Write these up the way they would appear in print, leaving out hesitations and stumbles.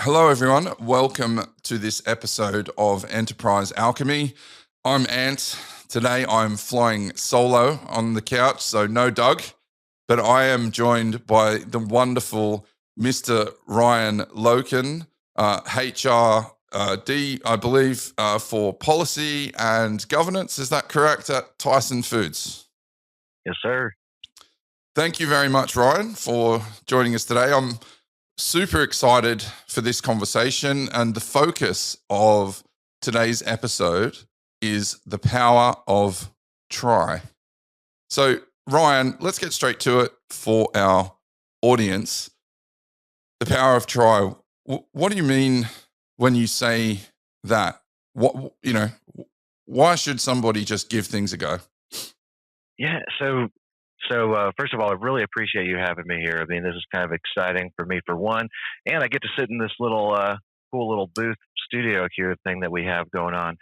Hello, everyone. Welcome to this episode of Enterprise Alchemy. I'm Ant. Today I'm flying solo on the couch, so no Doug, but I am joined by the wonderful Mr. Ryan Loken, HRD, I believe, for policy and governance. Is that correct? At Tyson Foods. Yes, sir. Thank you very much, Ryan, for joining us today. I'm super excited for this conversation, and the focus of today's episode is the power of try. So, Ryan, let's get straight to it for our audience. The power of try. What do you mean when you say that? Why should somebody just give things a go? Yeah. So first of all, I really appreciate you having me here. I mean, this is kind of exciting for me for one, and I get to sit in this little cool little booth studio here thing that we have going on.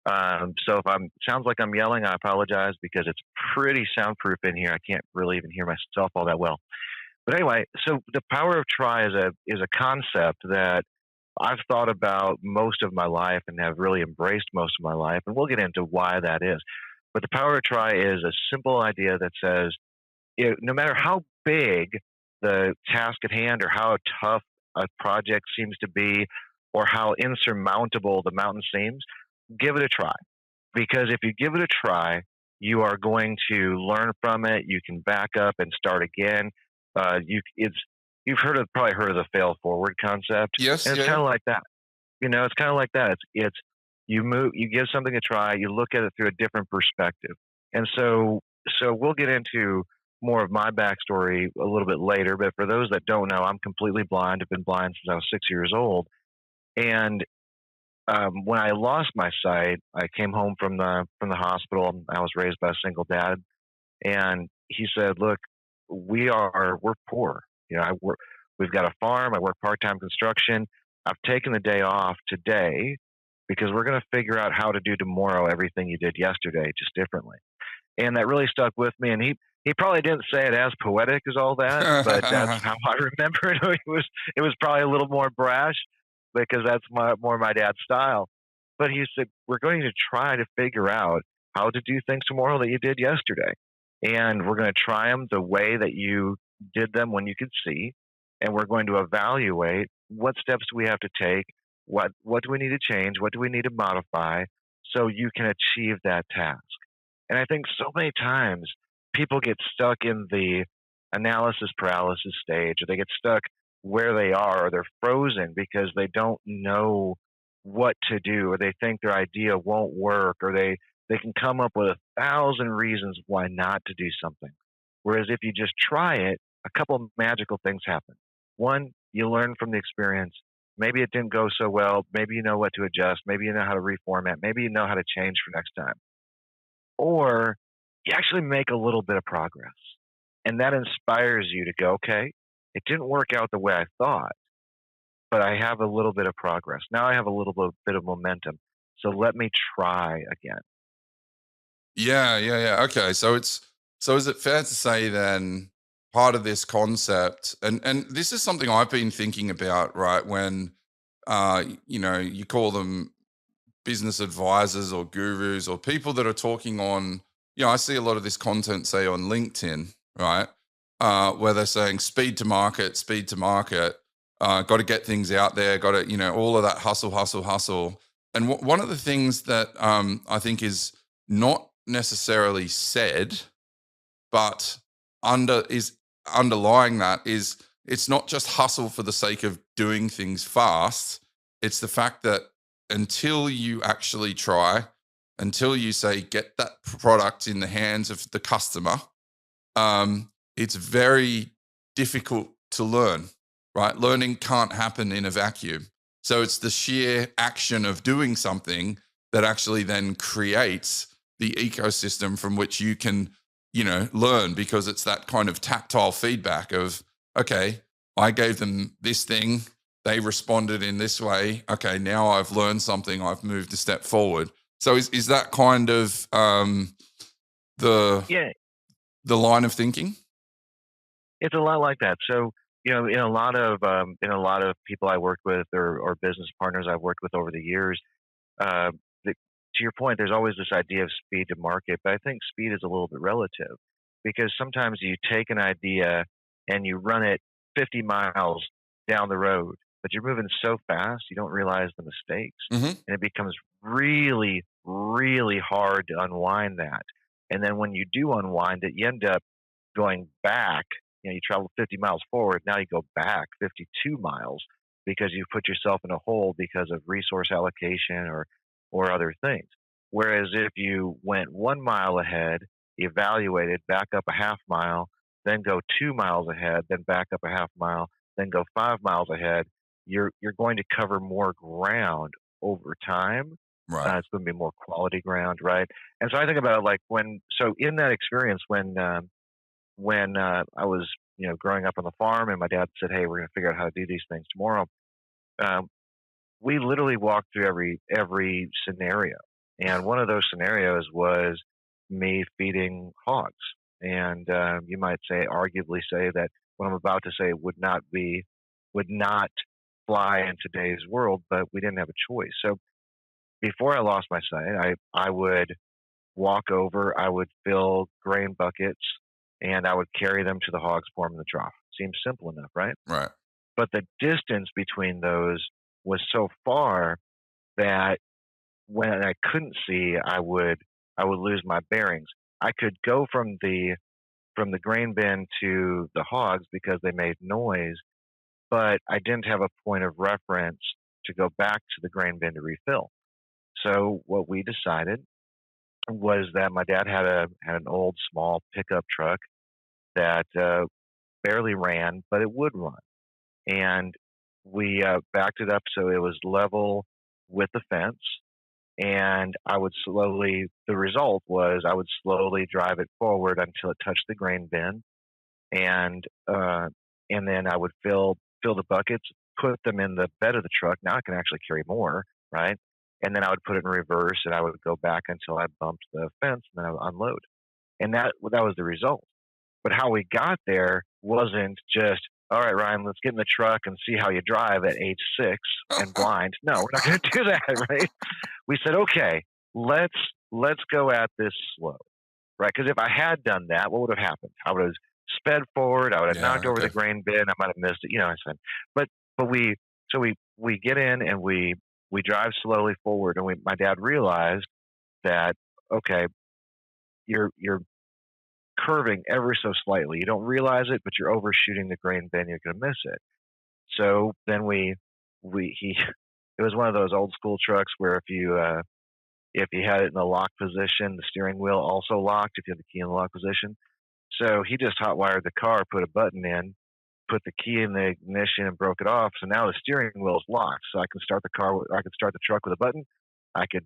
So if sounds like I'm yelling, I apologize because it's pretty soundproof in here. I can't really even hear myself all that well. But anyway, so the power of try is a concept that I've thought about most of my life and have really embraced most of my life, and we'll get into why that is. But the power of try is a simple idea that says, no matter how big the task at hand or how tough a project seems to be or how insurmountable the mountain seems, give it a try. Because if you give it a try, you are going to learn from it. You can back up and start again. You've probably heard of the fail forward concept. Yes, and it's kind of like that. It's kind of like that. It's you give something a try, you look at it through a different perspective. And so we'll get into more of my backstory a little bit later. But for those that don't know, I'm completely blind. I've been blind since I was 6 years old. And when I lost my sight, I came home from the hospital. I was raised by a single dad, and he said, "Look, we're poor. We've got a farm. I work part-time construction. I've taken the day off today because we're going to figure out how to do tomorrow everything you did yesterday, just differently." And that really stuck with me. And he probably didn't say it as poetic as all that, but that's how I remember it. It was probably a little more brash because that's more my dad's style. But he said, we're going to try to figure out how to do things tomorrow that you did yesterday. And we're going to try them the way that you did them when you could see. And we're going to evaluate what steps do we have to take, what do we need to change, what do we need to modify so you can achieve that task. And I think so many times people get stuck in the analysis paralysis stage, or they get stuck where they are, or they're frozen because they don't know what to do, or they think their idea won't work, or they can come up with 1,000 reasons why not to do something. Whereas if you just try it, a couple of magical things happen. One, you learn from the experience. Maybe it didn't go so well. Maybe you know what to adjust. Maybe you know how to reformat. Maybe you know how to change for next time. Or you actually make a little bit of progress. And that inspires you to go, okay, it didn't work out the way I thought, but I have a little bit of progress. Now I have a little bit of momentum. So let me try again. Yeah. Okay, so is it fair to say then part of this concept, and this is something I've been thinking about, right? When you call them business advisors or gurus or people that are talking on, I see a lot of this content, say on LinkedIn, right? Where they're saying speed to market, got to get things out there, got to, all of that hustle. And one of the things that I think is not necessarily said, but underlying that is it's not just hustle for the sake of doing things fast. It's the fact that until you actually try, until you say get that product in the hands of the customer, it's very difficult to learn, right? Learning can't happen in a vacuum. So it's the sheer action of doing something that actually then creates the ecosystem from which you can, learn, because it's that kind of tactile feedback of, okay, I gave them this thing, they responded in this way. Okay, now I've learned something, I've moved a step forward. So is that kind of the line of thinking? It's a lot like that. So, in a lot of people I worked with, or business partners I've worked with over the years, uh, to your point, there's always this idea of speed to market, but I think speed is a little bit relative because sometimes you take an idea and you run it 50 miles down the road, but you're moving so fast you don't realize the mistakes, Hmm. and it becomes really, really hard to unwind that. And then when you do unwind it, you end up going back. You travel 50 miles forward, now you go back 52 miles because you put yourself in a hole because of resource allocation or other things. Whereas if you went 1 mile ahead, evaluated, back up a half mile, then go 2 miles ahead, then back up a half mile, then go 5 miles ahead, you're going to cover more ground over time. Right. It's going to be more quality ground, right? And so I think about it like in that experience when I was growing up on the farm, and my dad said, "Hey, we're going to figure out how to do these things tomorrow." Um, we literally walked through every scenario, and one of those scenarios was me feeding hogs. And you might arguably say that what I'm about to say would not fly in today's world, but we didn't have a choice. So before I lost my sight, I would walk over, I would fill grain buckets, and I would carry them to the hogs, pour them in the trough. Seems simple enough, right? Right. But the distance between those was so far that when I couldn't see, I would lose my bearings. I could go from the grain bin to the hogs because they made noise, but I didn't have a point of reference to go back to the grain bin to refill. So what we decided was that my dad had an old small pickup truck that barely ran, but it would run, and we backed it up so it was level with the fence. And the result was I would slowly drive it forward until it touched the grain bin, and and then I would fill the buckets, put them in the bed of the truck. Now I can actually carry more, right? And then I would put it in reverse, and I would go back until I bumped the fence, and then I would unload. And that was the result. But how we got there wasn't just, all right, Ryan, let's get in the truck and see how you drive at age 6 and blind. No, we're not going to do that, right? We said, okay, let's go at this slow, right? Because if I had done that, what would have happened? I would have sped forward. I would have knocked Yeah. over the grain bin. I might have missed it. You know what I'm saying? But but we get in and we drive slowly forward, and my dad realized that, okay, you're curving ever so slightly. You don't realize it, but you're overshooting the grain bin. You're going to miss it. So then he it was one of those old school trucks where if you had it in the lock position, the steering wheel also locked if you had the key in the lock position. So he just hotwired the car, put a button in, put the key in the ignition, and broke it off. So now the steering wheel is locked. So I can start I could start the truck with a button. I could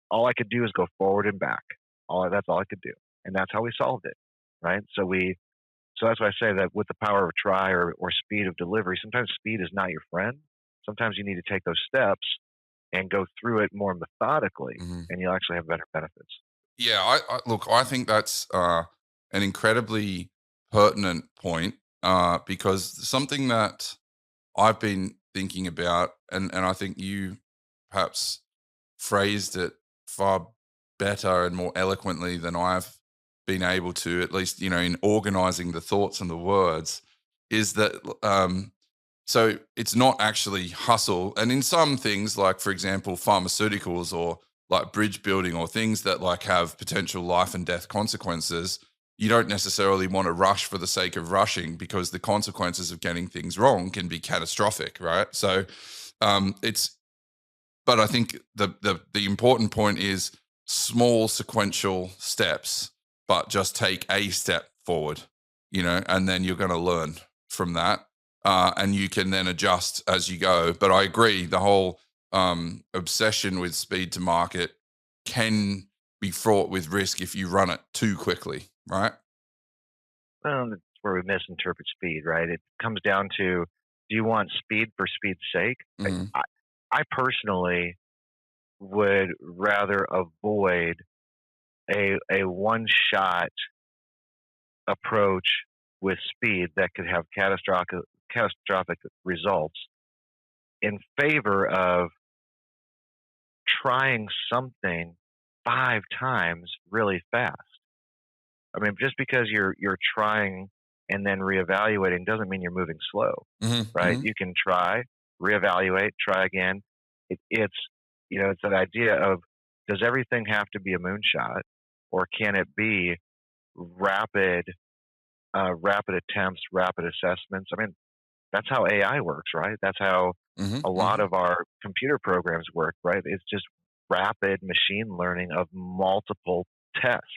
All I could do is go forward and back. That's all I could do, and that's how we solved it, right? So that's why I say that with the power of try or speed of delivery, sometimes speed is not your friend. Sometimes you need to take those steps and go through it more methodically, Hmm. and you'll actually have better benefits. Yeah. Look. I think that's an incredibly pertinent point because something that I've been thinking about, and I think you perhaps phrased it far better and more eloquently than I've been able to, at least, in organizing the thoughts and the words, is that so it's not actually hustle. And in some things, like for example, pharmaceuticals or like bridge building or things that like have potential life and death consequences, you don't necessarily want to rush for the sake of rushing because the consequences of getting things wrong can be catastrophic, right? So it's but I think the important point is small sequential steps, but just take a step forward, and then you're going to learn from that, and you can then adjust as you go. But I agree, the whole obsession with speed to market can be fraught with risk if you run it too quickly, right? Well, that's where we misinterpret speed, right? It comes down to, do you want speed for speed's sake? Mhm. I personally would rather avoid a one shot approach with speed that could have catastrophic results in favor of trying something 5 times really fast. I mean, just because you're trying and then reevaluating doesn't mean you're moving slow, Mhm, right? mhm. You can try, reevaluate, try again. It's it's that idea of, does everything have to be a moonshot, or can it be rapid, rapid attempts, rapid assessments? I mean, that's how AI works, right? That's how Mhm, a lot mhm. of our computer programs work, right? It's just rapid machine learning of multiple tests.